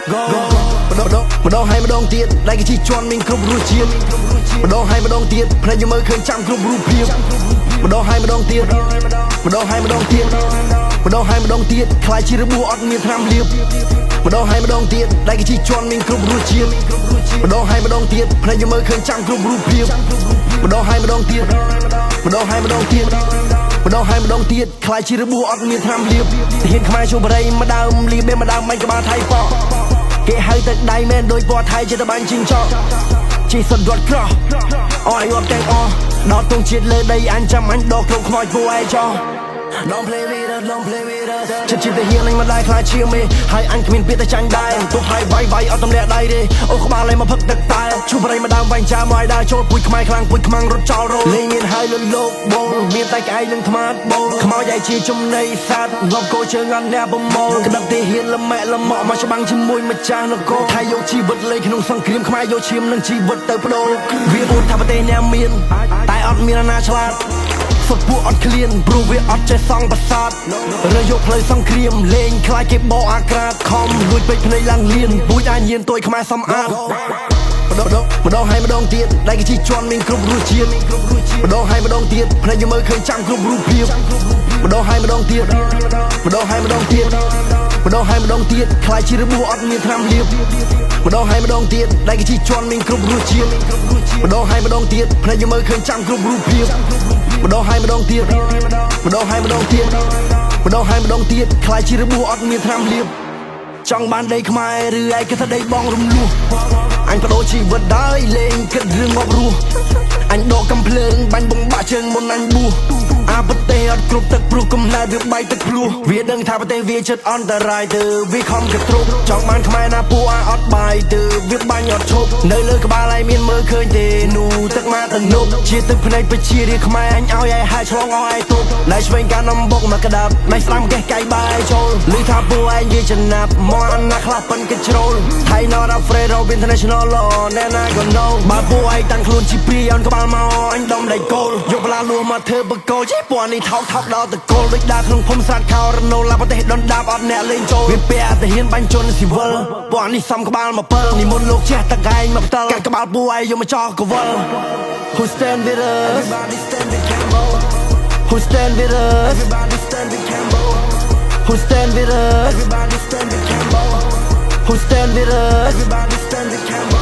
ម្ដងហើយម្ដងទៀតដៃគេជីជន់មានគ្រប់រសជាតិម្ដងហើយម្ដងទៀតភ្នែកយើងមើលឃើញចាំគ្រប់រូបភាពម្ដងហើយម្ដងទៀតម្ដងហើយម្ដងទៀតម្ដងហើយម្ដងទៀតខ្លាចជារបួសអត់មានថ្នាំលាបម្ដងហើយម្ដងទៀតដៃគេជីជន់មានគ្រប់រសជាតិម្ដងហើយម្ដងទៀតភ្នែកយើងមើលឃើញចាំគ្រប់រូបភាពម្ដងហើយម្ដងទៀតម្ដងហើយម្ដងទៀតម្ដងហើយម្ដងទៀតខ្លាចជារបួសអត់មានថ្នាំលាបទាហានខ្មែរជួបបរិយម្ដើមលីបម្ដើមមិនក្បាលថៃប៉គេហៅទៅដៃមែនដោយពណ៌ថៃជាតបាញ់ជីងចកជីសុនរត់ក្រោះអស់ឲ្យទាំងអស់ដល់ទងជាតិលើដីអញចាំអញដកក្នុងខ្មោចពួកឯងចោះ Don't play with us, don't play with us ចិត្តជាទាហានលេងមិនដែរខ្លាចជាមេហើយអញគ្មានពាក្យតែចាញ់ដែរទោះហើយវាយអត់ទម្លាក់ដៃទេអូក្បាលលេងមកផឹកទឹកតែជួបបរិយម្ដើមវាញ់ចាមកឲ្យដើរចូលពួយខ្មែរខ្លាំងពួយខ្មាំងរត់ចោលរោលេងមានហើយលុយលោកបងមានតែក្អែកនឹងថ្មាតបងខ្មោចឯជាចំណៃសត្វងប់គោជើងអត់អ្នកប្រមូលក្តឹបទាហានលំមែលំមកមកច្បាំងជាមួយម្ចាស់នគរថៃយកជីវិតលេងក្នុងសង្គ្រាមខ្មែរយកឈាមនឹងជីវិតទៅបដូរវាអួតថាប្រទេសអ្នកមានតែអត់មានអាណាឆ្លាតសុទ្ធពួកអត់ឃ្លានព្រោះវាអត់ចេះសង់ប្រាសាទរើយកផ្លូវសង្គ្រាមលេងខ្លាចគេបោអាក្រាតខំលួចពេកភ្នែកឡើងលៀនពួយអាញៀនទួយខ្មែរសំអាតម្ដងហើយម្ដងទៀតដៃគេជីជន់មានគ្រប់រសជាតិម្ដងហើយម្ដងទៀតភ្នែកយើងមើលឃើញចាំគ្រប់រូបភាពម្ដងហើយម្ដងទៀតម្ដងហើយម្ដងទៀតម្ដងហើយម្ដងទៀតខ្លាចជារបួសអត់មានថ្នាំលាបម្ដងហើយម្ដងទៀតដៃគេជីជន់មានគ្រប់រសជាតិម្ដងហើយម្ដងទៀតភ្នែកយើងមើលឃើញចាំគ្រប់រូបភាពម្ដងហើយម្ដងទៀតម្ដងហើយម្ដងទៀតម្ដងហើយម្ដងទៀតខ្លាចជារបួសអត់មានថ្នាំលាបចង់បានដីខ្មែរឬឯងគិតថាដីបងរំលោះអញបដូរជីវិតដែរលេងគិតរឿងងាប់រស់អញដកកំភ្លើងបាញ់បងបាក់ជើងមុនអញបួសអាប្រទេសអត់គ្រប់ទឹកព្រោះកំណើតវាបែកទឹកភ្លោះវាដឹងថាប្រទេសវាចិត្តអន្តរាយទៅវាខំកត្រុកចង់បានខ្មែរណាពួកអាអត់បាយទៅវាបាញ់អត់ឈប់នៅលើក្បាលឯងមានមើលឃើញទេនោះទឹកមកទាំងនោះជាទឹកភ្នែកប្រជារាខ្មែរអញឲ្យឯហើយឆ្លងឲ្យឯទុកណៃឆ្វេងការនំបុកមកក្តាប់ណៃស្ដាំកេះកាយបាយចូលលឺថាពួកឯងវាចំណាប់មកអាណាខ្លះប៉ិនគេជ្រុលថៃ not afraid of international law ណែណាក៏ no បើពួកឯងតាំងខ្លួនជាព្រាយអនក្បាលមកអញដំដៃគោលយកប្លាលួមកធ្វើបកគោជិះពណ៌នេះថោកដល់តកូលដូចដើរក្នុងភូមិស្រាតខោរណូឡាប្រទេសដុនដាបអត់អ្នកលេងចូលវាពាក់ទាហានបាញ់ជនស៊ីវិលពណ៌នេះសំក្បាលមកពិលនិមន្តលោកចេះតកែងមកផ្ទាល់កាត់ក្បាលពួកឯងយកមកចោលកវល Who stand with us Everybody stand with Cambo Who stand with us Everybody stand with Cambo Who stand with us Everybody stand with Cambo Who stand with us Everybody stand with Cambo